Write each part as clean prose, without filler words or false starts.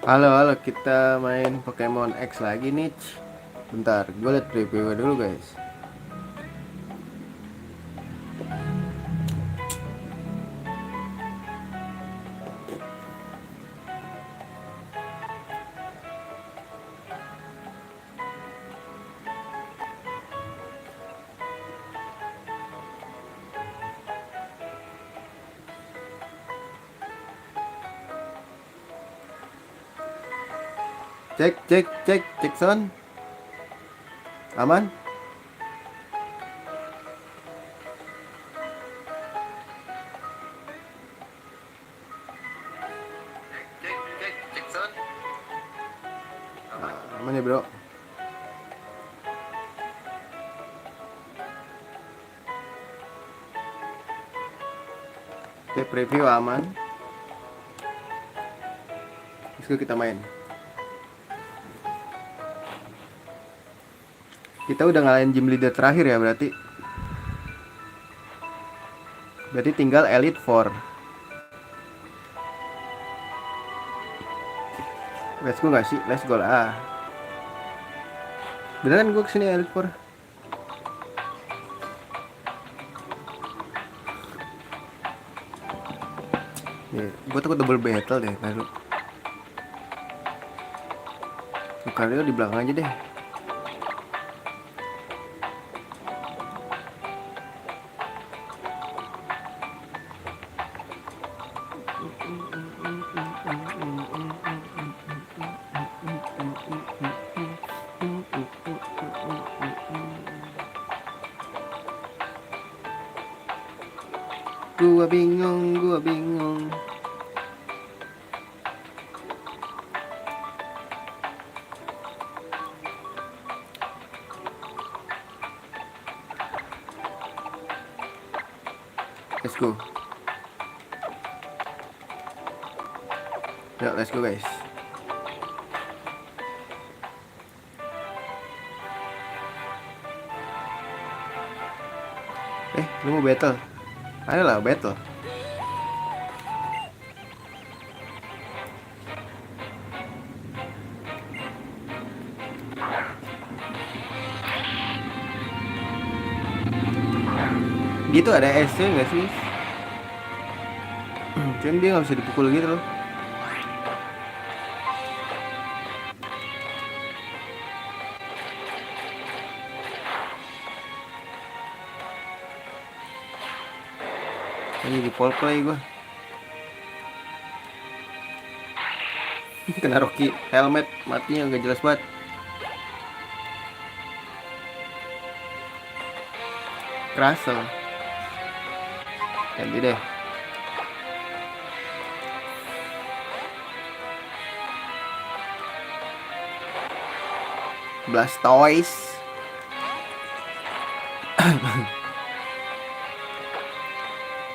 Halo, kita main Pokemon X lagi nih. Bentar, gue liat preview dulu guys. Cek son. Aman? Cek son. Aman ya bro. Oke, preview aman. Terus kita main. Kita udah ngalahin gym leader terakhir ya berarti. Berarti tinggal Elite Four. Let's go gak sih? Let's go lah. Beneran gue kesini Elite Four. Nih, gue takut double battle deh. Lalu Lucario di belakang aja deh. Gua bingung. Let's go. Ya, let's go guys. Lu mau battle? Ayolah battle. Dia tuh ada SC nggak sih? Cuman dia nggak bisa dipukul gitu loh. Ini di pole play gue. Kena Rocky helmet, matinya nggak jelas banget. Kerasa. Ganti deh. Blastoise.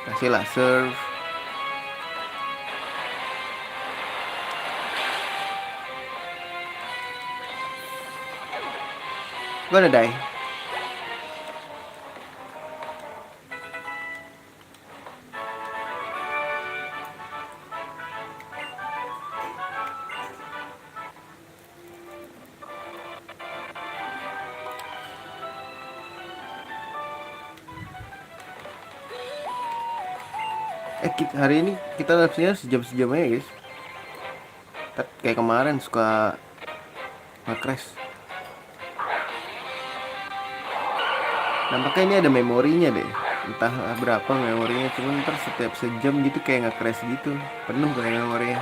Kasih lah serve. Gonna die. Hari ini kita live-nya sejam-sejam aja guys. Kayak kemarin suka nge-crash. Nampaknya ini ada memorinya deh. Entah berapa memorinya, cuman ntar setiap sejam gitu kayak nge-crash gitu. Penuh kayak memorinya.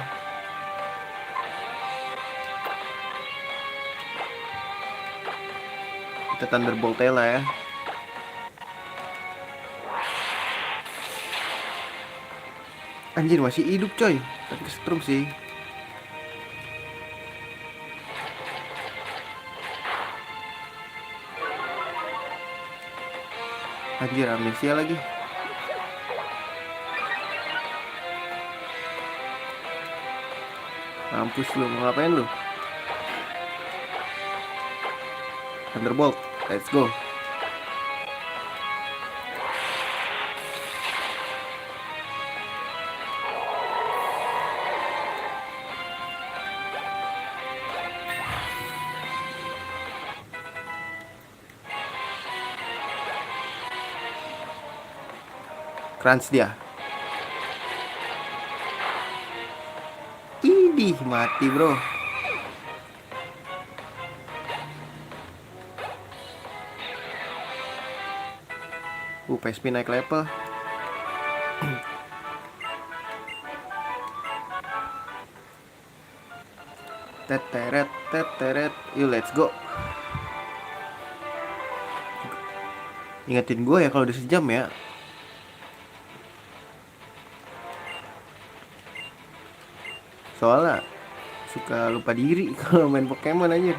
Kita Thunderbolt lah ya. Anjir masih hidup coy. Tapi kesetrum sih. Anjir amnesia lagi. Mampus lu, mau ngapain lu? Thunderbolt, let's go. Crunch dia. Idih, mati bro. PSP naik level. Teteret, teteret. Yuk let's go. Ingetin gue ya kalau udah sejam ya. Soalnya suka lupa diri kalau main Pokemon aja.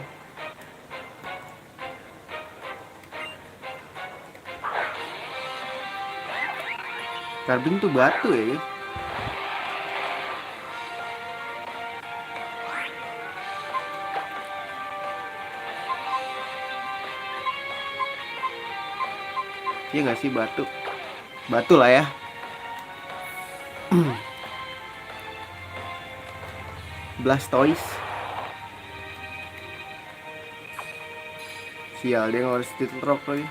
Carbing tuh batu ya guys. Iya gak sih batu? Batu lah ya. Blastoise. Sial dia harus Steel Rock lagi.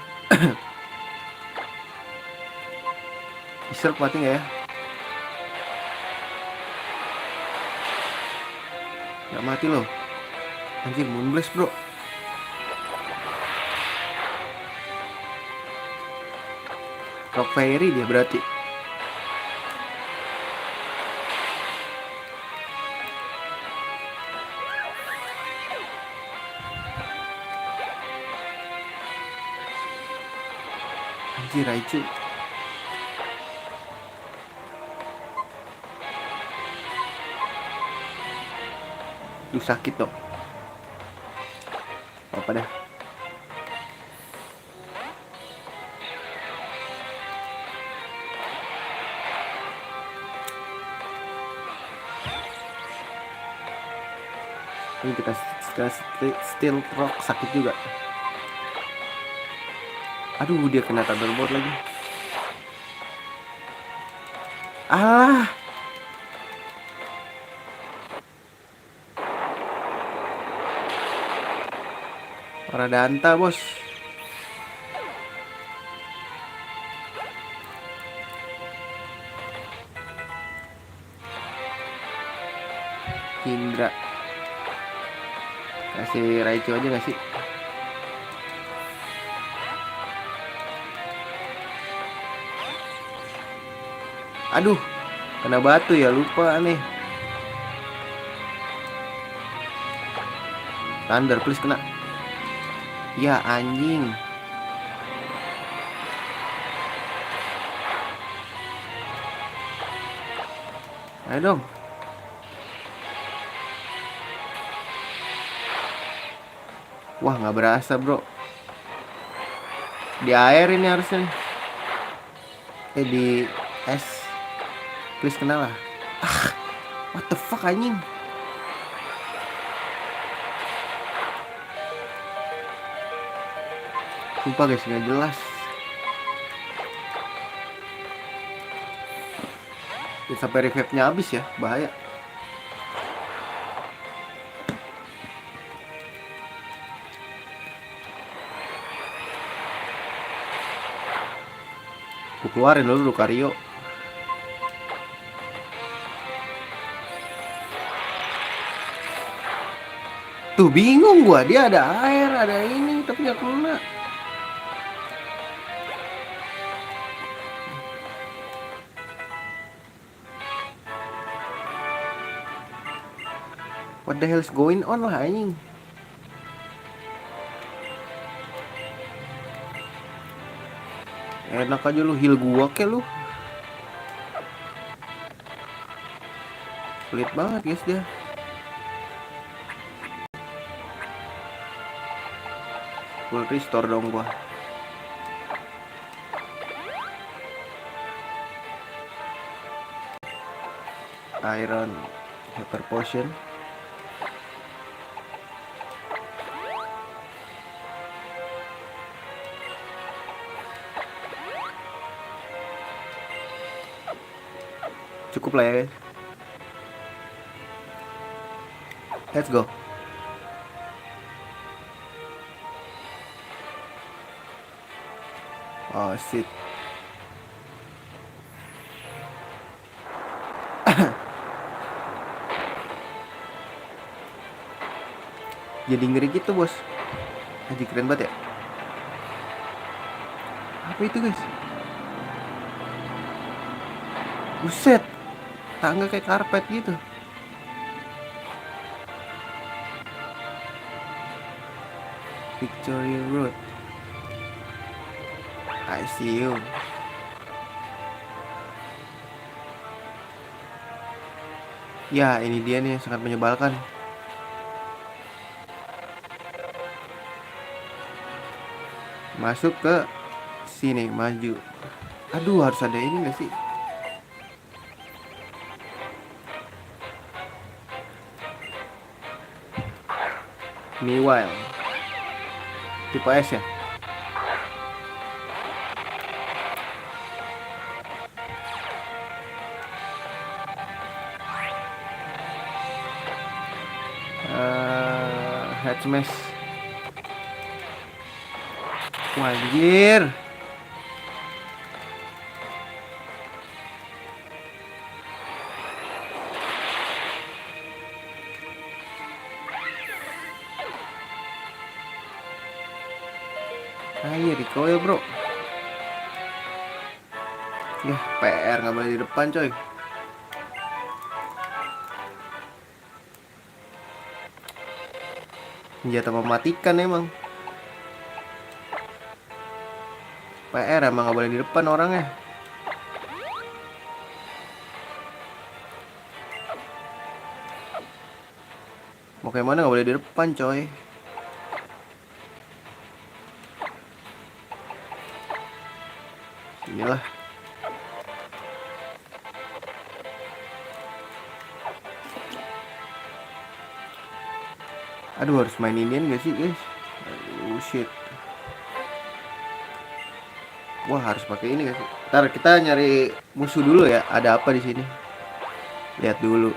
Bisa mati gak ya? Gak mati loh. Anjir Moonblast bro. Rock Fairy dia berarti. Anjir Raichu. Duh sakit dong. Apa dah. Ini kita Steel Rock sakit juga. Aduh dia kena Thunderbolt lagi. Ah. Paradanta bos. Indra. Kasih Raichu aja gak sih? Aduh, kena batu ya, lupa nih. Thunder please kena. Ya anjing. Ayo dong. Wah, nggak berasa bro. Di air ini harusnya nih. Di es. Please kena lah. What the fuck anjing. Sumpah guys, nggak jelas. Ya, sampai revive-nya habis ya, bahaya. Aku keluarin dulu Lucario. Tuh bingung gua, dia ada air, ada ini, tapi nggak kena. What the hell is going on lah anjing. Enak aja lu heal gua ke lu. Pelit banget guys dia. Full restore dong gua. Iron Hyper Potion. Cukup lah ya guys. Let's go. Oh shit. Jadi ngeri gitu bos. Aji keren banget ya. Apa itu guys? Buset. Tangga kayak karpet gitu. Victoria Road. I see you. Ya, ini dia nih yang sangat menyebalkan. Masuk ke sini, maju. Aduh, harus ada ini gak sih? Meanwhile, tipe S ya. Head smash. Wajir. Ayo recoil bro. Ya PR nggak boleh di depan coy. Senjata mematikan emang. PR emang nggak boleh di depan orangnya. Mau kayak mana nggak boleh di depan coy. Inilah. Aduh harus main inian gak sih guys? Aduh shit. Wah harus pakai ini gak sih? Ntar kita nyari musuh dulu ya. Ada apa di sini? Lihat dulu.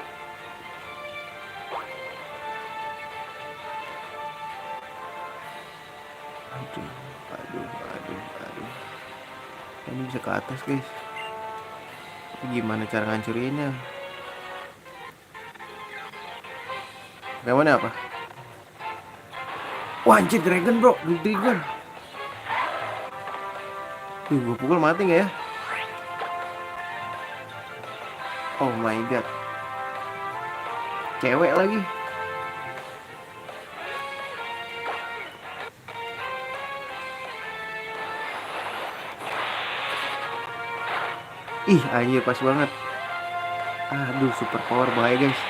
Aduh. Ini bisa ke atas guys. Gimana cara ngancurinnya? Gimana apa? Wah anjir dragon bro, dragon. Gue pukul mati gak ya? Oh my god. Cewek lagi. Ih anjir pas banget. Aduh super power bahaya guys.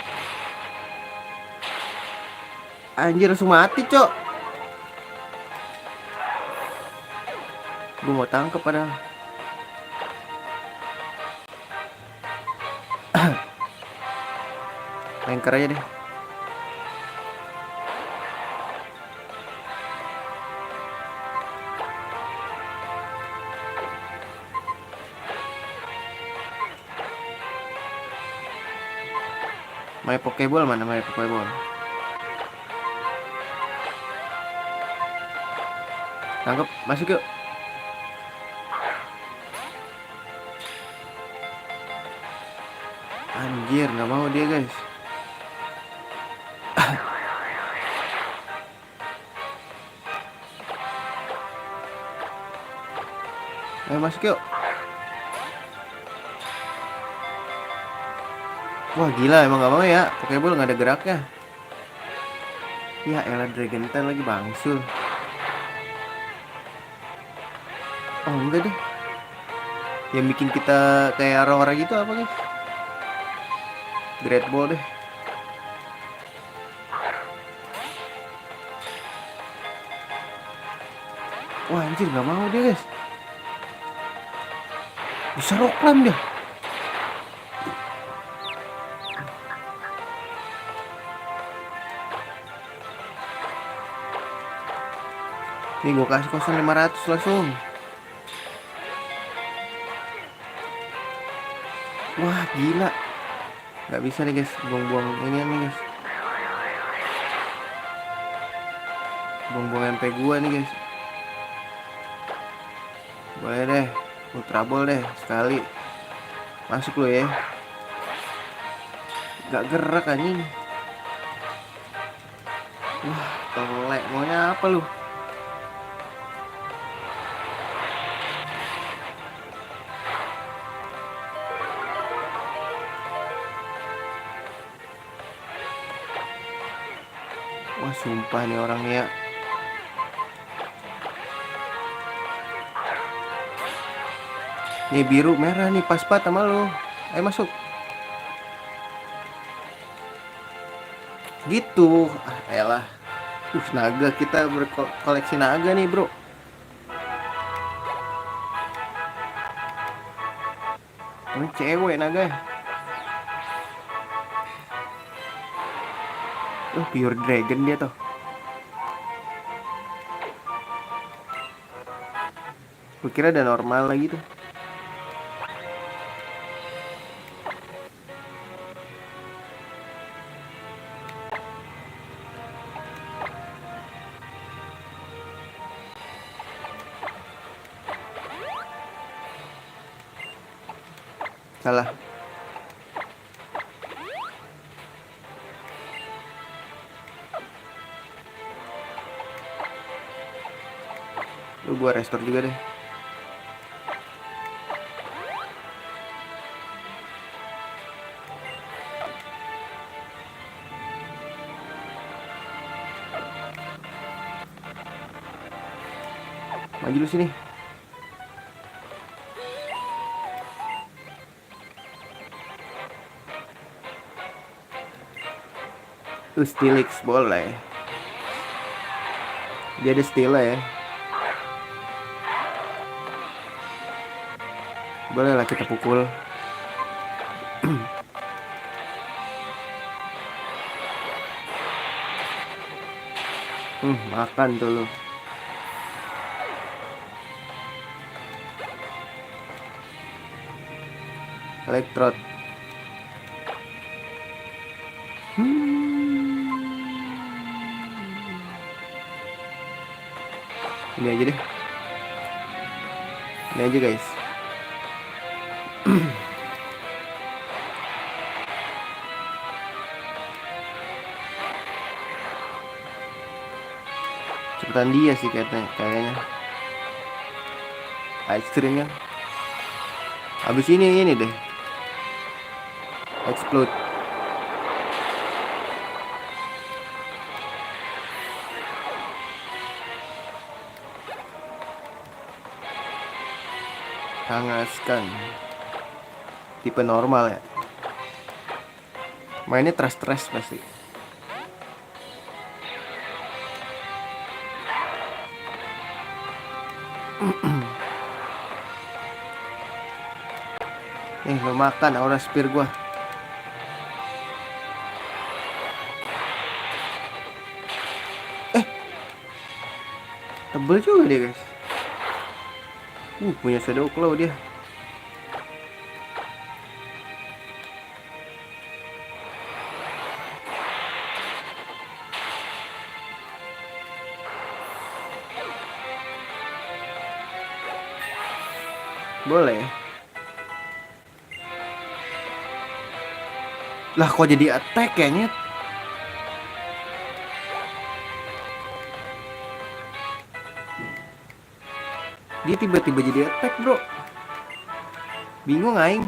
Anjir langsung mati cok. Gue mau tangkap padahal. Anchor aja deh. My Pokeball mana My Pokeball? Tangkap, masuk yuk. Anjir, nggak mau dia guys. Ayo masuk yuk. Wah gila, emang gak mau ya. Pokeball gak ada geraknya. Ya elah, Dragon Tail lagi bangsul. Oh enggak deh. Yang bikin kita kayak Aurora gitu apa guys? Great Ball deh. Wah anjir, gak mau dia guys. Bisa rock climb dia. Nih gue kasih 0500 langsung. Wah gila. Gak bisa nih guys, buang-buang ini nih guys. Buang-buang MP gua nih guys. Boleh deh, Ultra Ball deh sekali. Masuk lo ya. Gak gerak anjing. Wah telek, maunya apa lu? Wah sumpah nih orang nih ya. Nih biru merah nih pas banget sama lo. Ayo masuk. Gitu. Ah elah. Naga, kita berkoleksi naga nih bro. Ini cewek naga. Pure dragon dia tuh. Gue kira udah normal lagi tuh. Salah. Gua restore juga deh. Maju lu sini. Steelix boleh. Dia ada steel ya. Boleh lah kita pukul. Makan tuh lu. Elektrot. Ini aja deh. Ini aja guys. Cepetan dia sih kayaknya. Ice cream kan. Habis ini deh. Explode. Hangaskan. Tipe normal ya. Mainnya stress pasti. Lo makan aura spear gua. Tebel juga dia guys. Punya shadow claw dia. Boleh. Lah kok jadi attack kayaknya. Dia tiba-tiba jadi attack bro. Bingung aing.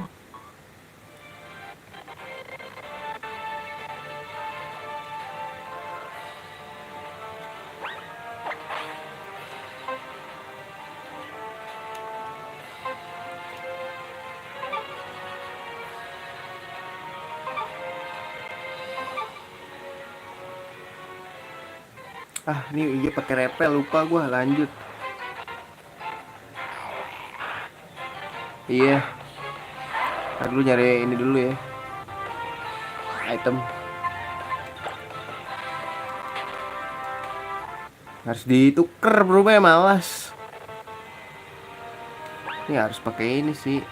Ini iya pakai repel, lupa gua. Lanjut. Iya. Ntar dulu nyari ini dulu ya. Item. Harus ditukar bro, malas. Ini harus pakai ini sih.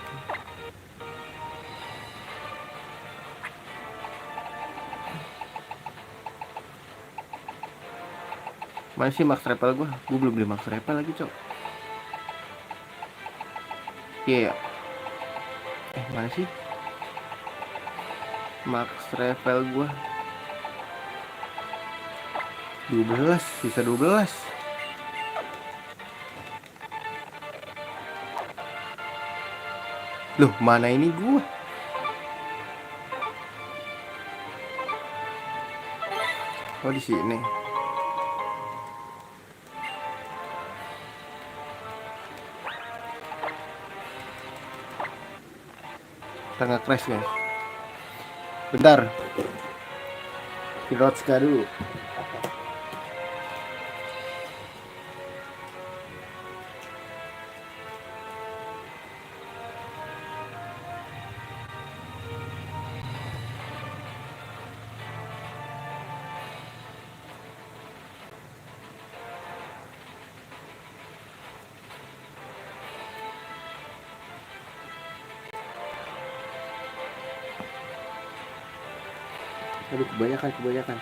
Mana sih max repel gua? Gua belum beli max repel lagi, cok. Iya. Mana sih? Max repel gua 12, sisa 12. Loh, mana ini gua? Oh, di sini. Tengah crash guys. Bentar. Kirotska dulu. Aduh, kebanyakan.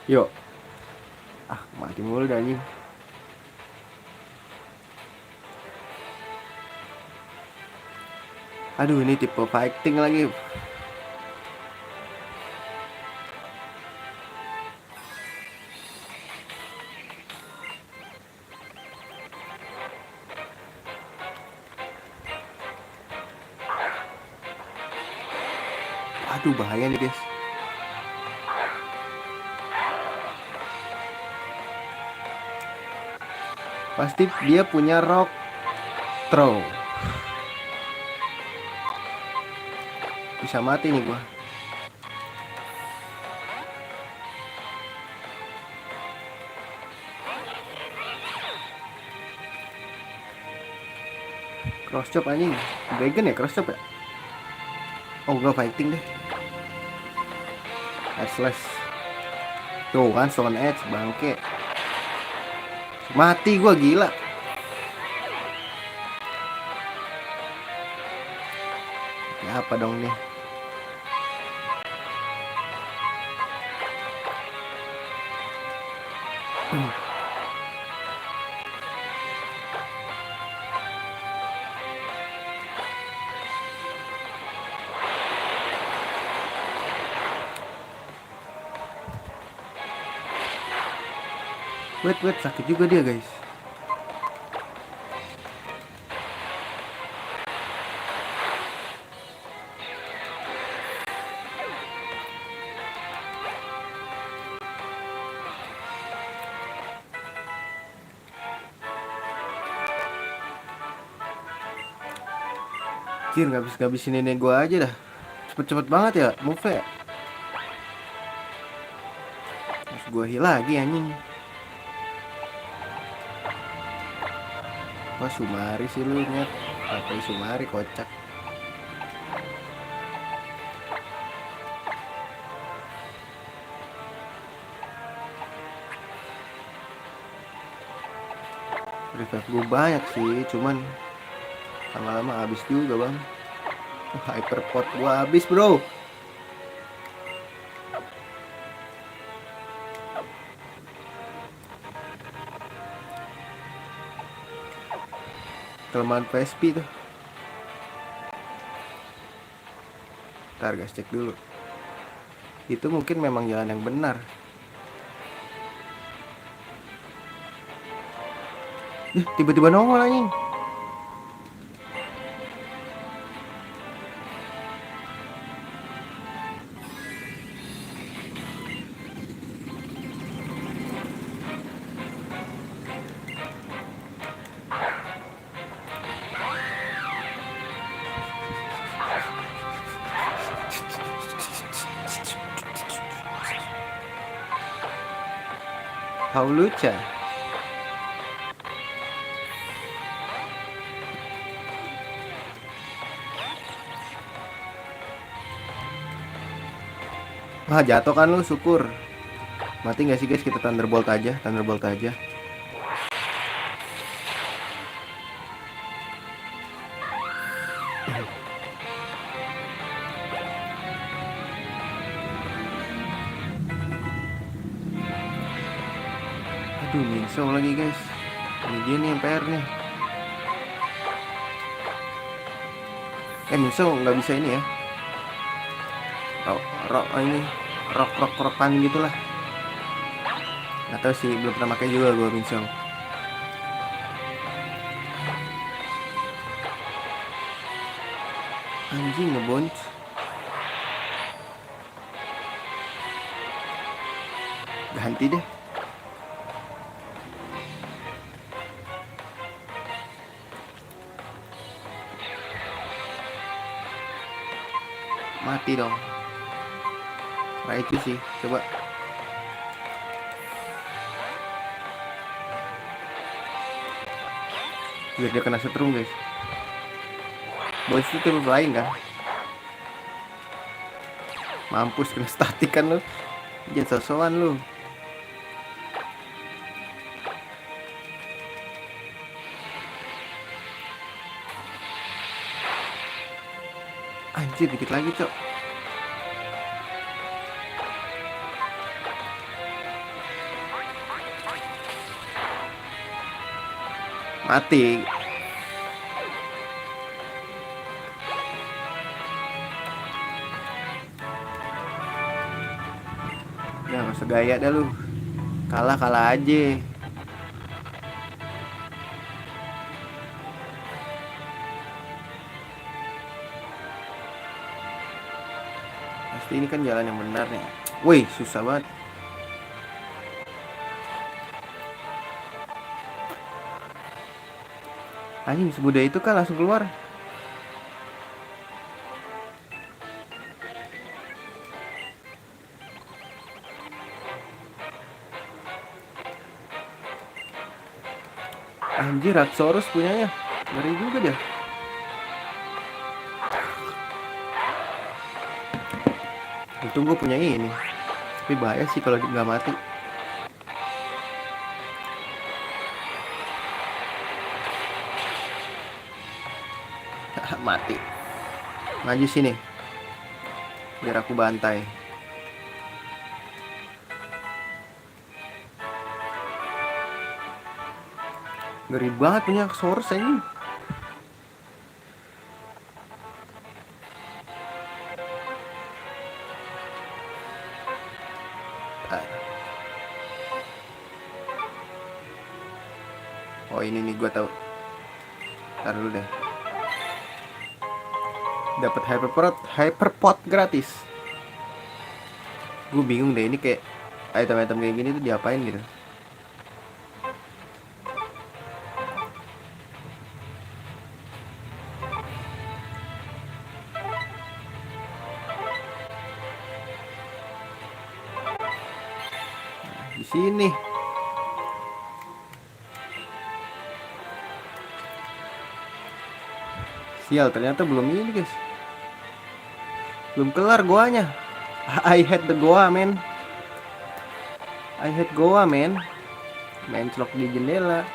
Yuk. Mati mulu dah anjing. Aduh, ini tipe fighting lagi. Aduh, bahaya nih guys. Pasti dia punya rock throw. Bisa mati nih gua. Cross chop anjing. Dragon ya cross chop ya? Oh, gua fighting deh. Slash. Tuh kan Stone Edge bangke. Mati gua, gila. Ya apa dong nih? Wait, sakit juga dia guys. Anjir, ngabisin nenek gua aja dah. Cepet-cepet banget ya move ya. Terus gua heal lagi anjing. Wah, Sumari sih lu nyet. Apa Sumari kocak. Revive gue banyak sih, cuman lama-lama habis juga bang. Hyperpot gua habis bro. Kelemahan PSP tuh. Ntar guys cek dulu. Itu mungkin memang jalan yang benar. Tiba-tiba nongol anjing. How lucu. Wah, jatuh kan lu, syukur. Mati gak sih guys? Kita Thunderbolt aja. Aduh, Minso lagi guys. Ini dia nih yang PR nih. Minso nggak bisa ini ya. Rock-rockan gitulah. Atau sih belum pernah pakai juga gue Minso. Anjing ngebonc. Ganti deh. Mati dong. Raichu sih, coba. Biar dia kena setrum guys. Boys itu tim lain kan. Mampus kena statik kan lu. Jangan sosokan lu. Anjir, dikit lagi cok. Mati. Ya gak usah gaya dah lu. Kalah aja. Pasti ini kan jalan yang benar nih. Wih, susah banget. Anjing, semudah itu kan langsung keluar. Anjir, Ratsaurus punyanya. Ngeri juga dia. Untung gue punya ini. Tapi bahaya sih kalau nggak mati. Mati. Maju sini. Biar aku bantai. Ngeri banget punya source ini. ini nih gua tahu. Ntar dulu deh. Dapat hyperpot gratis. Gue bingung deh, ini kayak item-item kayak gini tuh diapain gitu. Di sini. Sial, ternyata belum ini, guys. Belum kelar goanya. I hate the goa, man. I hate goa, man. Main celok di jendela.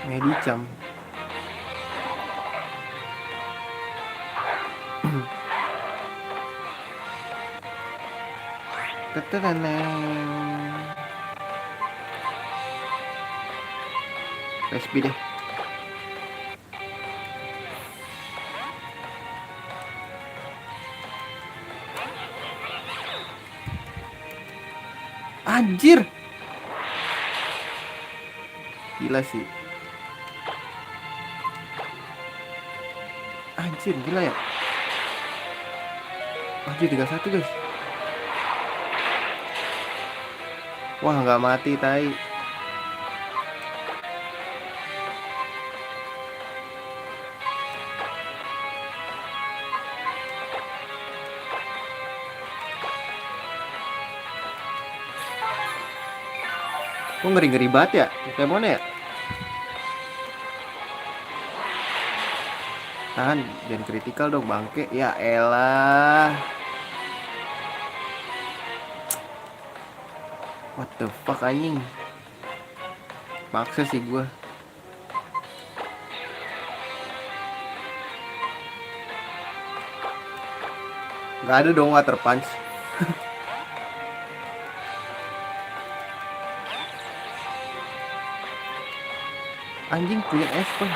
Medicam. SP deh. Anjir. Gila sih. Anjir, gila ya. Anjir, 31 guys. Wah, nggak mati tai. Kok ngeri-ngeri banget ya Pokemonnya ya. Tahan, jangan kritikal dong bangke. Ya elah. What the fuck anjing. Maksa sih gua. Gak ada dong water punch. Anjing punya Esper.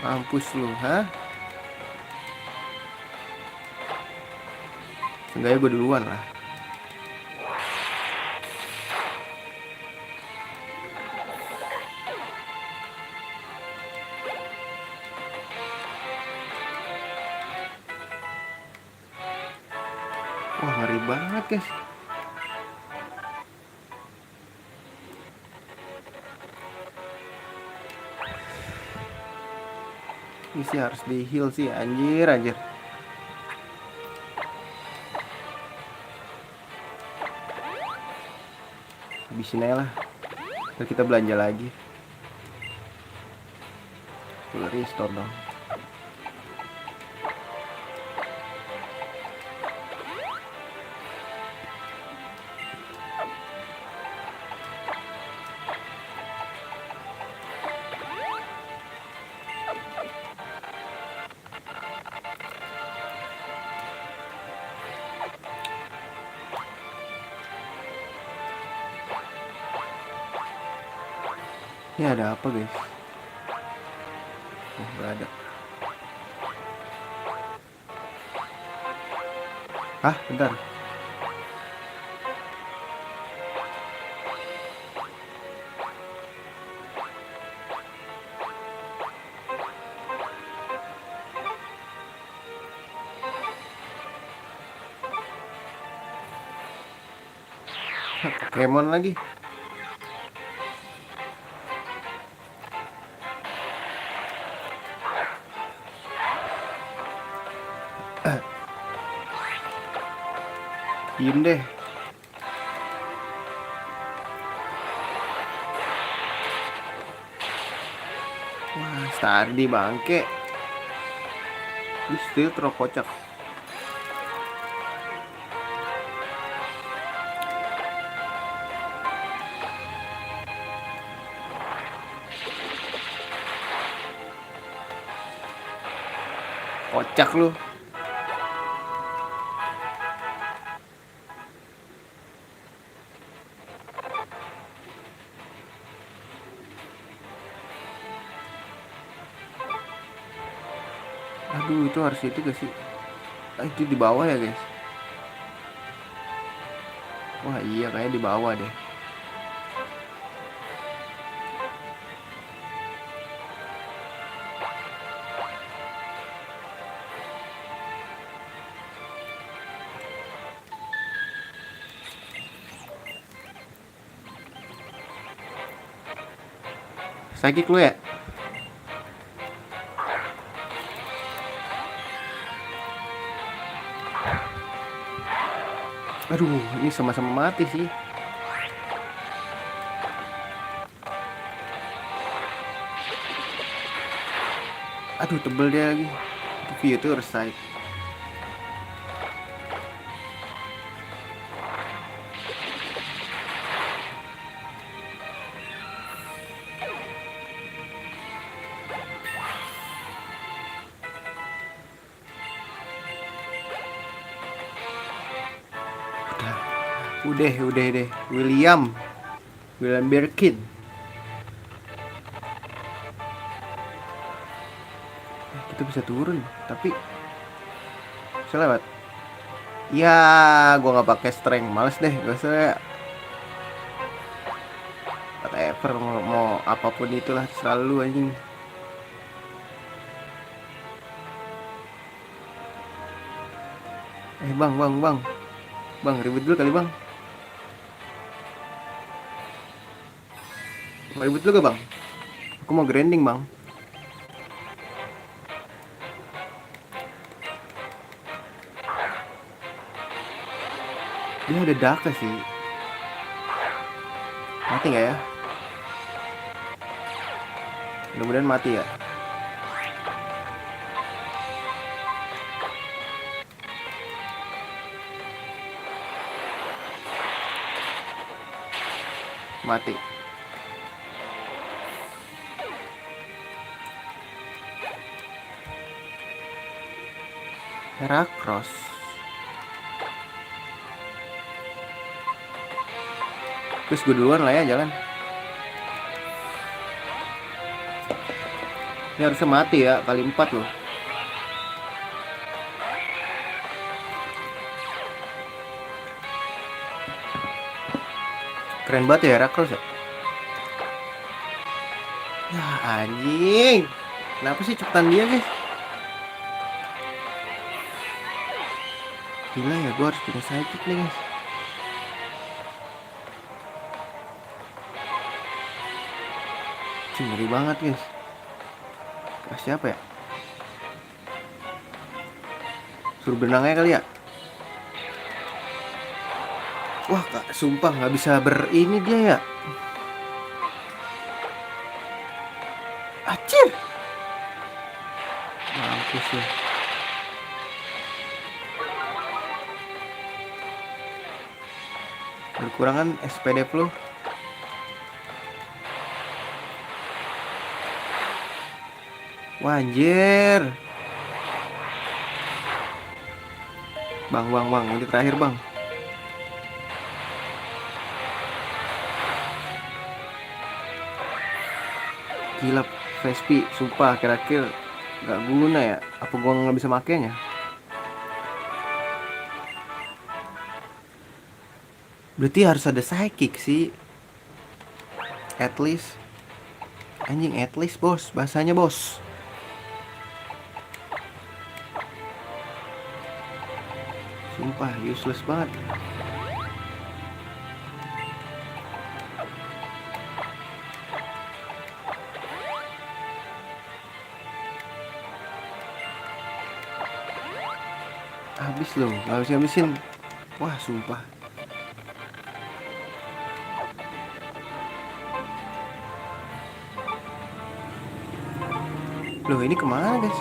Mampus lu, ha? Seenggaknya gue duluan lah. Wah, ngeri banget guys. Ini sih harus di heal sih, anjir. Habisin aja lah. Ntar kita belanja lagi. Full restore dong. Ini ada apa guys? Oh, nggak ada. Hah, bentar. Pokemon lagi. Diem deh. Wah, Stardy bangke. Ini still terkocak. Kocak lu. Aduh, itu harus itu gak sih? Itu di bawah ya guys. Wah iya, kayaknya di bawah deh. Psychic lu ya? Aduh, ini sama-sama mati sih. Aduh, tebel dia lagi. Itu future sight. Udah deh. William Birkin. Kita bisa turun, tapi bisa lewat. Ya, gua nggak pakai strength, males deh, gak usah. Whatever, mau apapun itulah, selalu anjing. Bang, ribut dulu kali bang. Mau ribut dulu gak bang? Aku mau grinding bang. Dia ada dark sih. Mati nggak ya? Mudah-mudahan mati ya. Mati. Heracross. Terus gue duluan lah ya jalan. Ini harusnya mati ya, kali 4 loh. Keren banget ya Heracross ya. Ya anjing. Kenapa sih cepetan dia guys? Gila ya, gue harus punya sidekick nih guys. Ngeri banget guys. Siapa ya? Suruh berenang aja kali ya. Wah kak, sumpah nggak bisa berini dia ya. Acir. Mampus ya. Berkurangan SPD Flu. Wah anjir. Bang, ini terakhir bang. Gila, Vespi, sumpah akhir-akhir gak guna ya. Apa gua nggak bisa makainya? Berarti harus ada psychic sih. At least. Anjing, at least bos, bahasanya bos. Sumpah useless banget. Habis loh, nggak bisa habisin. Wah sumpah. Loh ini kemana guys?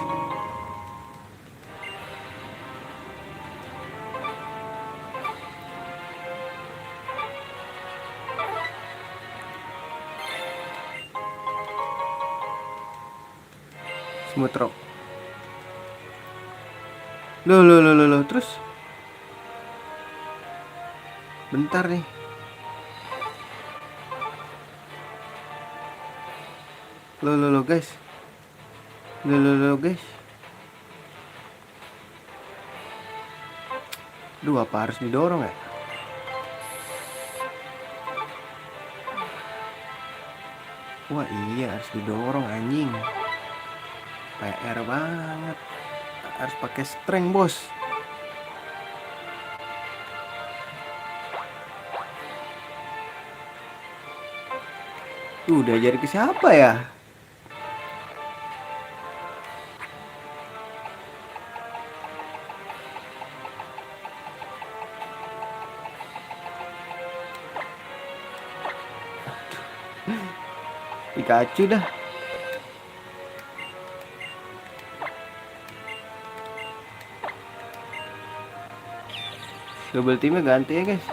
Smooth rock. Loh. Terus bentar nih. Loh guys. Loh guys. Duh, apa harus didorong ya? Wah iya, harus didorong anjing. PR banget. Harus pakai strength, bos. Udah jadi ke siapa ya? Pikachu dah. Double teamnya ganti ya guys.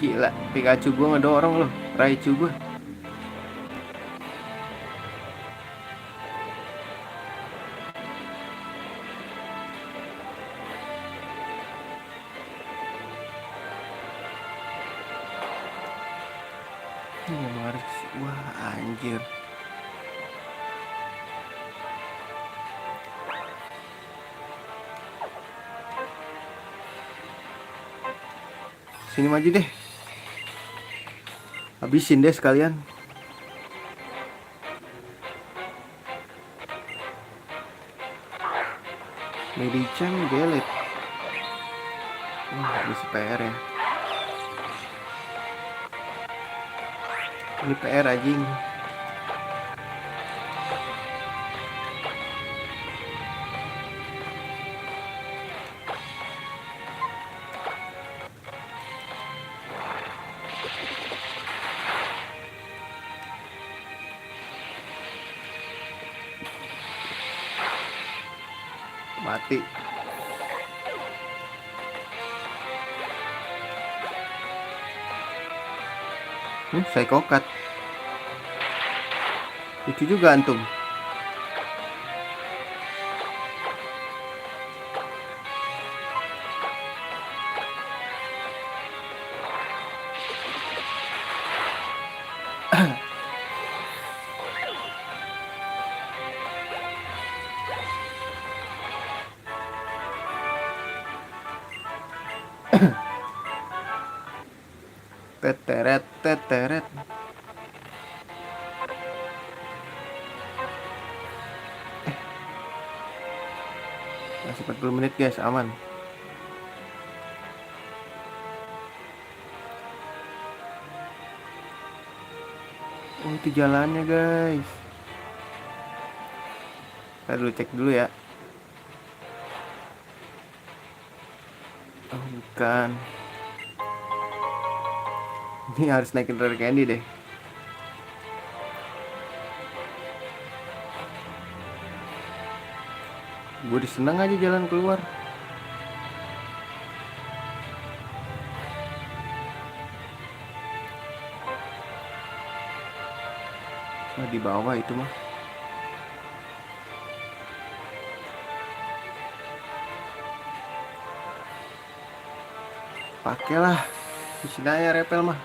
Gila, Pikachu gue ngedorong loh, Raichu gue. Ini emang harus, wah anjir. Sini maju deh. Habisin deh sekalian. Medicam Gelet. Wah, habis PR ya. Ini PR anjing. Mati. Psycho Cut. Itu juga antum. Teteret. Masih 40 menit guys, aman. Oh itu jalannya guys. Kita dulu cek dulu ya. Oh bukan. Ini harus naikin rare candy deh. Gue disenang aja jalan keluar. Nah, di bawah itu mah. Pakailah. Di sini aja repel mah.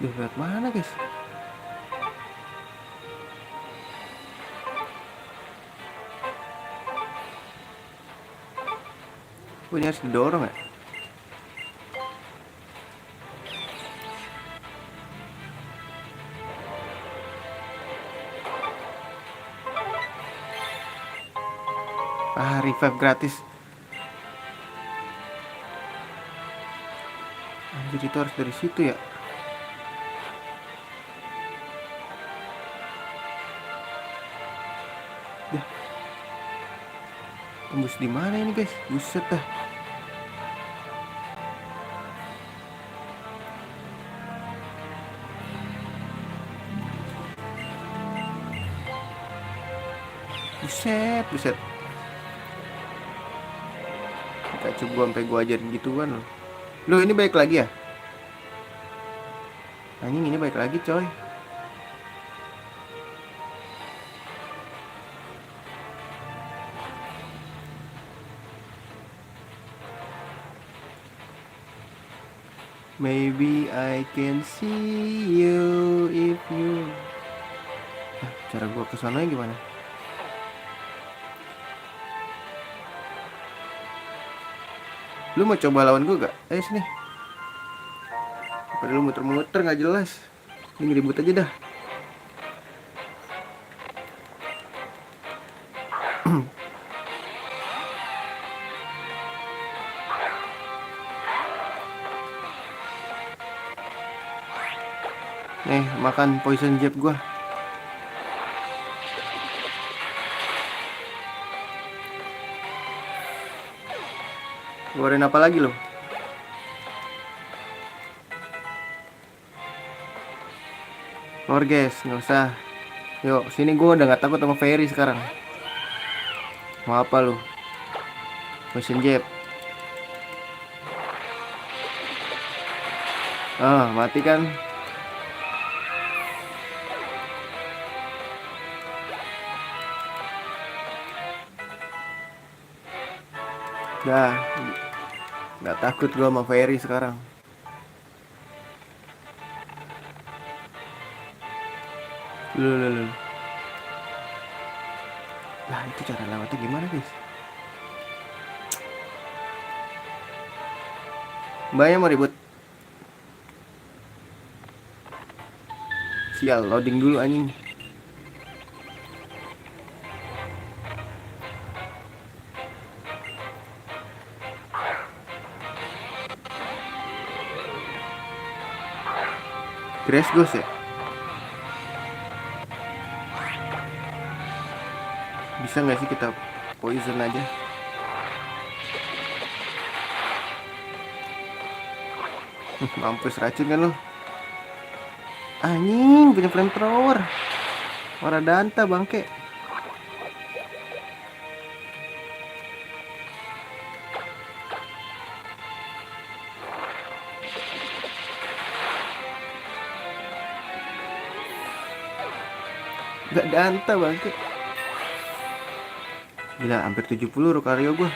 Duh, lihat mana guys? Ini harus didorong ya? Ah, revive gratis. Anjir, itu harus dari situ ya? Dah. Tembus di mana ini guys? Buset dah. Buset, buset. Kacau gua sampai gua ajarin gituan loh. Loh ini baik lagi ya? Anjing ini baik lagi coy. Maybe I can see you if you. Cara gua kesana gimana? Lu mau coba lawan gua gak? Ayo sini. Padahal lu muter-muter gak jelas. Ini ribut aja dah. Nih makan poison jab gua. Keluarin apa lagi lo? Keluar guys, nggak usah. Yuk sini, gua udah nggak takut sama Fairy sekarang. Mau apa lu? Poison jab. Ah, mati kan? Dah, nggak takut gua sama Fairy sekarang. Lu. Lah itu cara lewatnya gimana guys? Mbaknya mau ribut. Sial, loading dulu anjing. Grass Ghost ya? Bisa nggak sih kita poison aja? Mampus racun kan lo? Anjing punya flamethrower. Warna danta bangke. Gak danta bangke. Gila hampir 70 Lucario gue.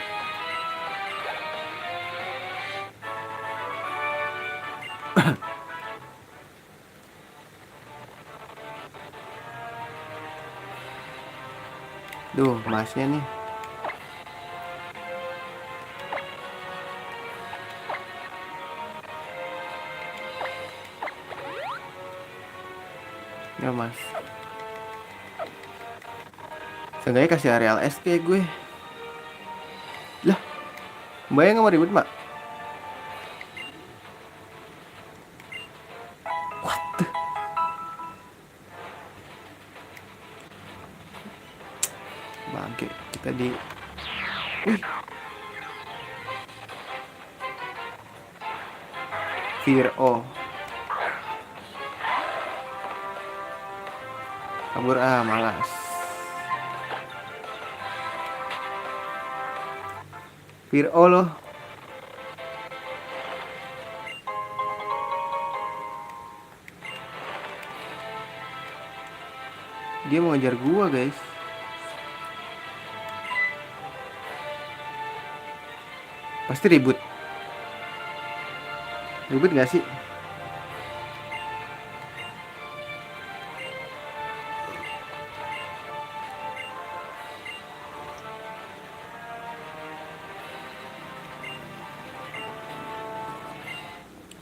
Duh emasnya nih. Ya mas, seenggaknya kasih areal es kayak gue. Lah, mbaknya gak mau ribut mbak? What the? Bangke, kita di... Wih. Fear oh. Kabur malas. Fear oh loh. Dia mau ngejar gua guys. Pasti ribut. Ribut gak sih?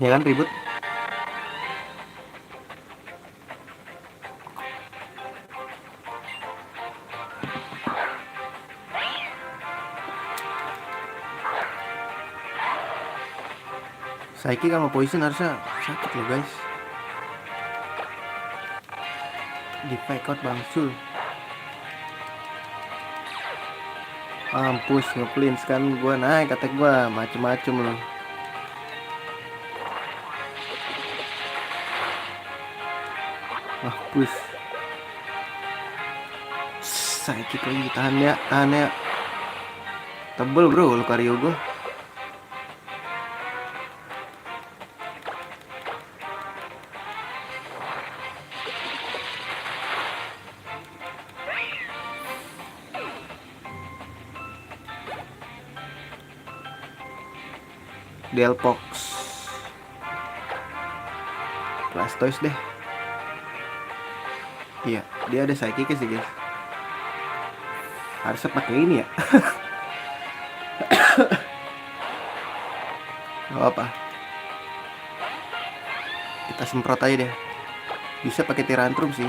Ya kan ribut. Saiki kalau poison harusnya sakit loh guys. Di fake out bangsul. Mampus ngeplins kan gua naik attack gua macem-macem loh. Mampus. Psychic lagi, tahan ya, tahan ya. Tebel bro Lucario gue. Delpox, Blastoise deh. Iya, dia ada Psychic sih guys. Harusnya pakai ini ya. Gak apa. Kita semprot aja deh. Bisa pakai Tyrantrum sih.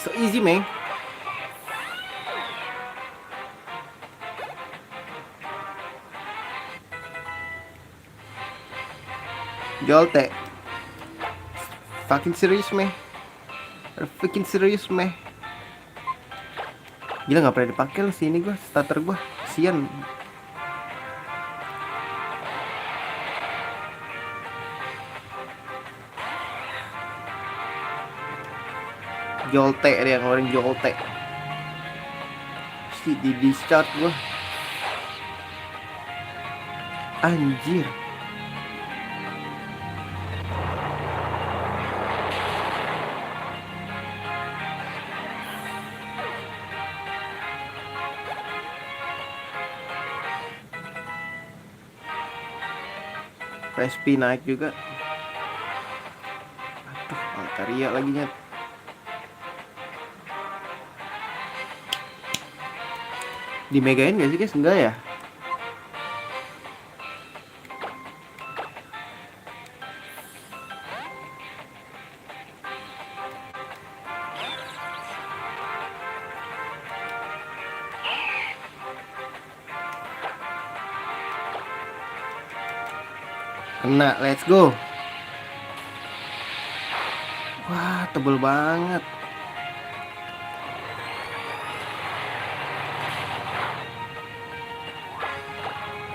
So easy, man. Jolte. Fucking serious, man. Fucking serious, man. Gila nggak pernah dipakai loh sini gue, starter gue. Kasian. Jolte dia ngeluarin Jolte. Si di discharge gue. Anjir. PSP naik juga. Aduh, Altaria lagi nyet. Di megain gak sih guys? Enggak ya? Kena, let's go. Wah, tebel banget.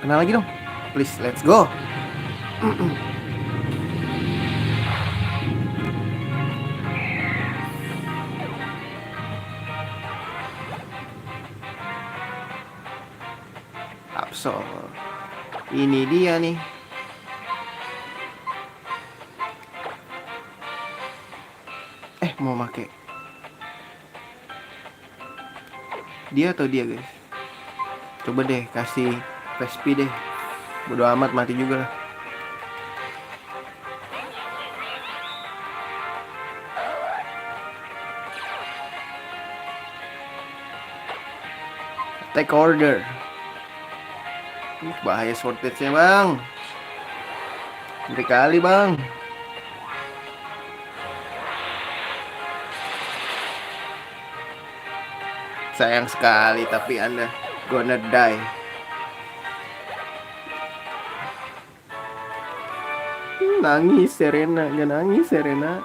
Kena lagi dong. Please, let's go. Absol. Ini dia nih. Mau make dia atau dia guys? Coba deh kasih PSP deh. Bodo amat, mati juga lah. Take order. Bahaya shortage-nya bang. Ngeri kali bang. Sayang sekali, tapi Anda gonna die. Nangis Serena, gak nangis Serena.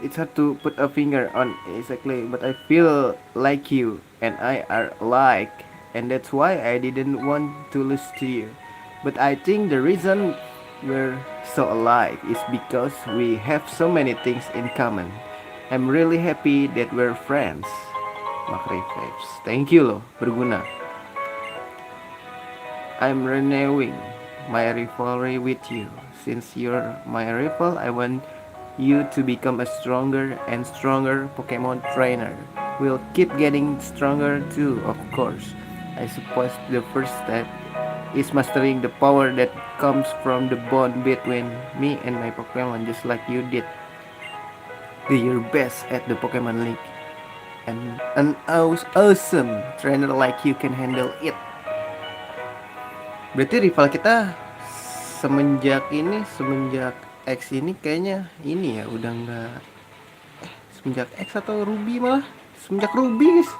It's hard to put a finger on exactly, but I feel like you and I are alike, and that's why I didn't want to lose to you. But I think the reason we're so alike is because we have so many things in common. I'm really happy that we're friends. Makri Vibes. Thank you loh, berguna. I'm renewing my rivalry with you. Since you're my rival, I want you to become a stronger and stronger Pokemon trainer. We'll keep getting stronger too, of course. I suppose the first step is mastering the power that comes from the bond between me and my Pokemon, just like you did. Do your best at the Pokemon League, and an awesome trainer like you can handle it. Berarti rival kita semenjak X ini kayaknya ini ya udah nggak semenjak X atau Ruby, malah semenjak Ruby guys.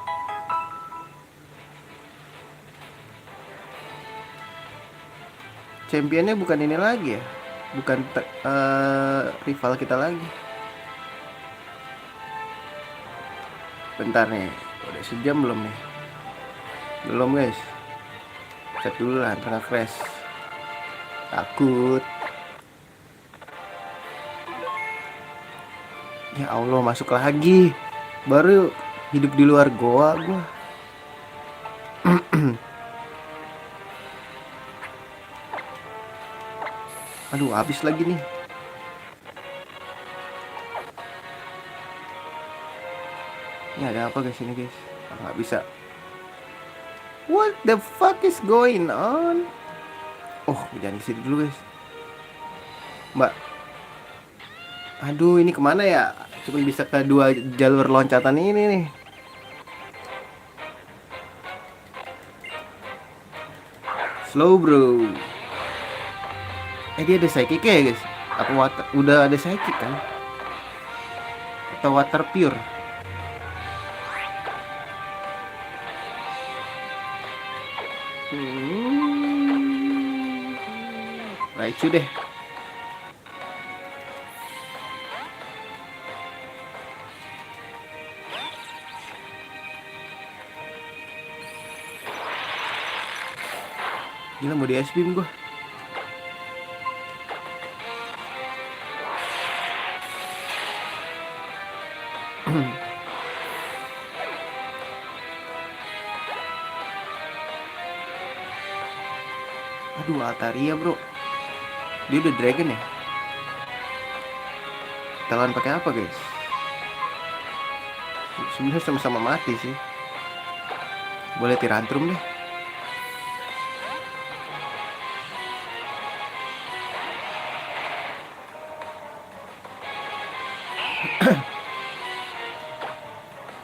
Championnya bukan ini lagi ya, bukan rival kita lagi. Bentar nih, udah sejam belum nih? Belum guys. Cek dulu lah, tengah crash. Takut. Ya Allah, masuk lagi. Baru hidup di luar goa gua. Aduh, habis lagi nih. Ini ada apa guys ini guys? Nggak bisa. What the fuck is going on? Oh, jangan di sini dulu guys. Mbak. Aduh, ini kemana ya? Cuma bisa ke dua jalur loncatan ini nih. Slow bro. Dia ada psychic ya guys? Apa water? Udah ada psychic kan? Atau water pure? Raichu deh. Gila mau di S-beam gua. Aduh, Altaria bro. Dia udah dragon ya. Kita lawan pakai apa guys? Sebenarnya sama-sama mati sih. Boleh Tyrantrum deh.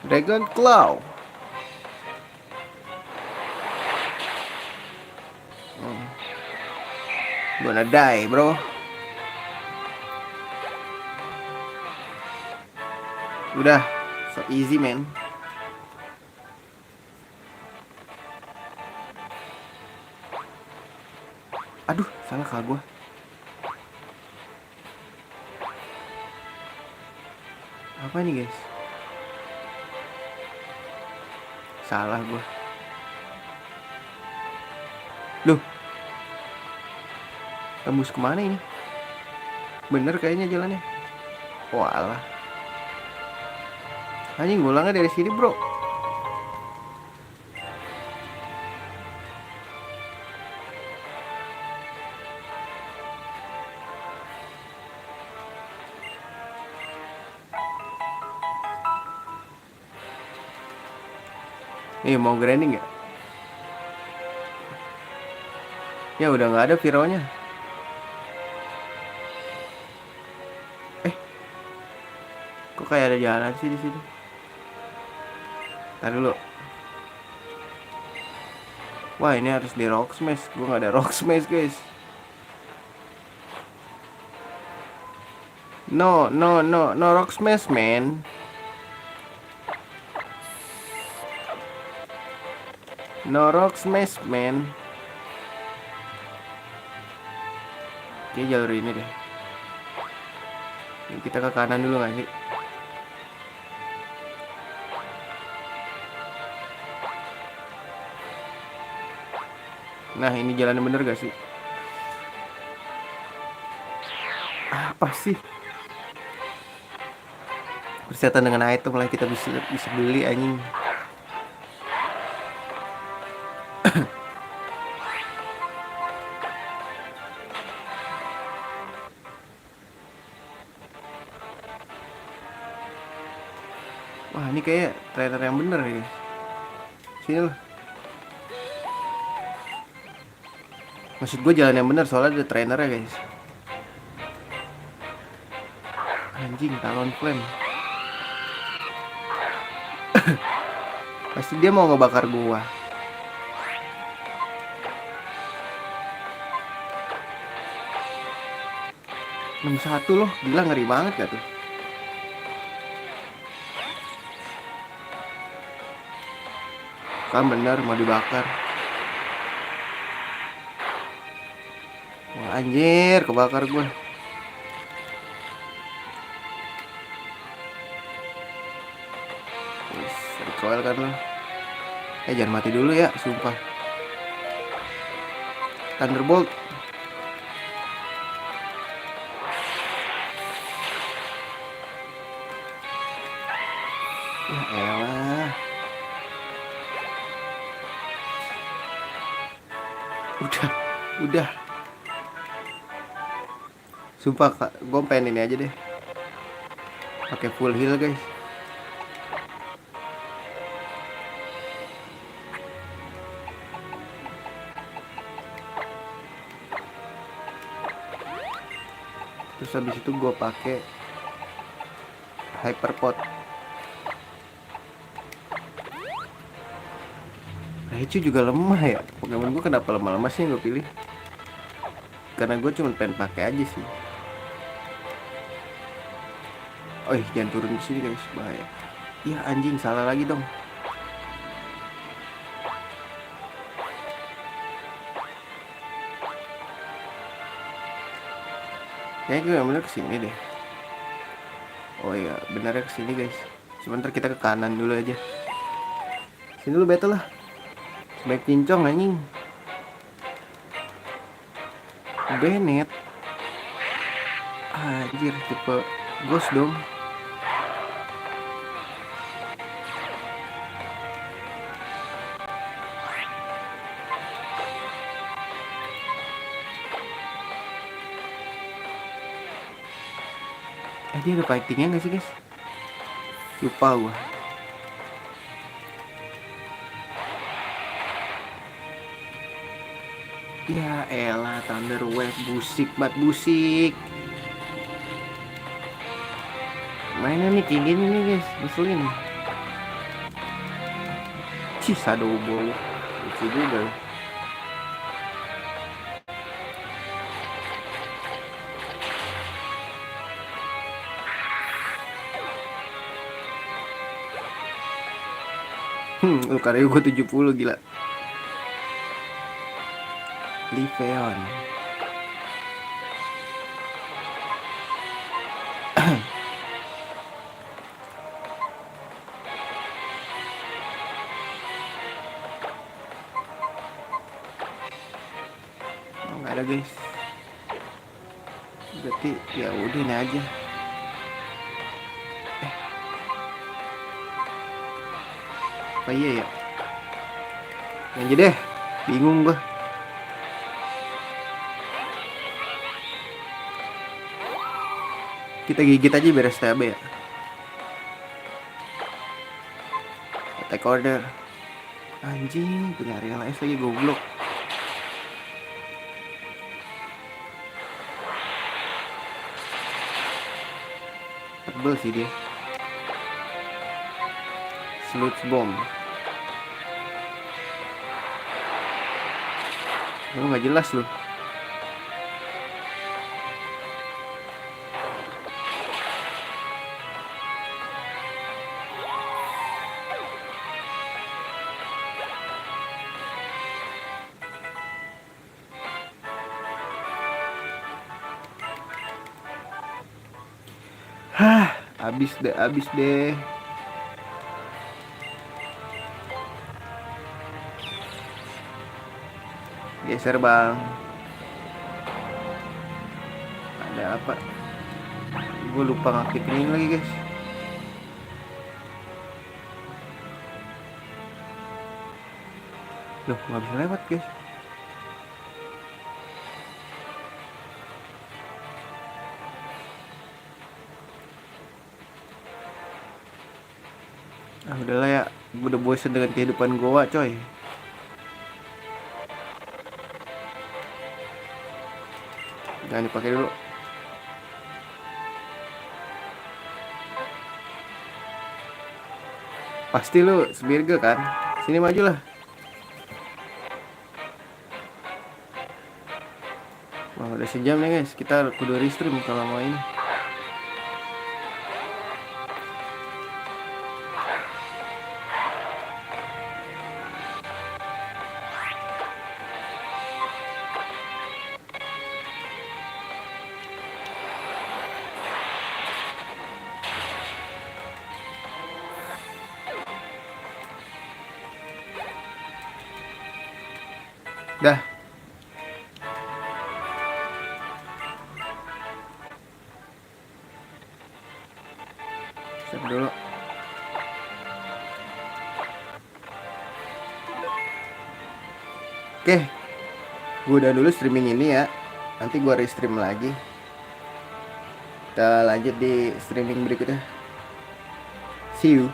Dragon Claw. Gonna die bro. Udah, so easy man. Aduh, salah kah gua. Apa nih guys? Salah gua. Loh, tembus kemana ini? Bener kayaknya jalannya. Walah. Anjing, ngulangnya dari sini bro. Mau grinding ya? Ya udah nggak ada Viro-nya. Kok kayak ada jalan sih di sini? Ntar dulu. Wah, ini harus di Rock Smash. Gue nggak ada Rock Smash guys. No Rock Smash man. No Rock Smash man. Oke, jalur ini deh. Ini kita ke kanan dulu gak sih? Nah, ini jalannya bener gak sih? Apa sih? Persetan dengan item lah, kita bisa beli anjing. Wah, ini kayak trainer yang bener ya. Sini lah. Maksud gue jalan yang bener soalnya ada trainernya guys. Anjing, Talon Flame. Pasti dia mau ngebakar gua. Nomor 1 loh, gila ngeri banget gak tuh? Kan bener mau dibakar. Wah anjir, kebakar gua. bawel kan lo. Jangan mati dulu ya, sumpah. Thunderbolt. Ya elah. Udah. Sumpah kak, gue pengen ini aja deh. Pakai full heal guys. Terus habis itu gue pakai hyperpot. Raichu juga lemah ya. Pokemon gue kenapa lemah-lemah sih gue pilih? Karena gue cuma pengen pakai aja sih. Oh jangan turun di sini guys, bahaya. Ya anjing, salah lagi dong. Kayaknya gue yang bener kesini deh. Oh iya, benarnya kesini guys. Sebentar kita ke kanan dulu aja. Sini dulu battle lah. Baik cincong anjing. Bennett. Anjir, tipe ghost dong. Dia ada fightingnya gak sih guys? Lupa gua. Ya elah, Thunder Wave busik banget, busik. Mainnya nih kayak gini nih guys, ngeselin. Shadow Ball. Lucu juga. Lucario gue 70 gila. Liveon. Nggak ada guys. Berarti ya udah ini aja. Apa iya ya? Yang deh, bingung gua. Kita gigit aja biar STB ya. Attack order. Anjing, punya Real S lagi goblok. Tebel sih dia. Sludge Bomb. Lu nggak jelas lu. Abis deh. Geser bang. Ada apa? Gue lupa ngaktifin ini lagi guys. Loh, nggak bisa lewat guys. Udahlah ya, gue udah bosen dengan kehidupan goa coy. Jangan dipakai dulu. Pasti lu Sbirge kan? Sini maju lah. Wah udah sejam nih guys, kita kudu restream kalau mau ini. Dah. Save dulu. Oke, gue udah dulu streaming ini ya. Nanti gue restream lagi. Kita lanjut di streaming berikutnya. See you.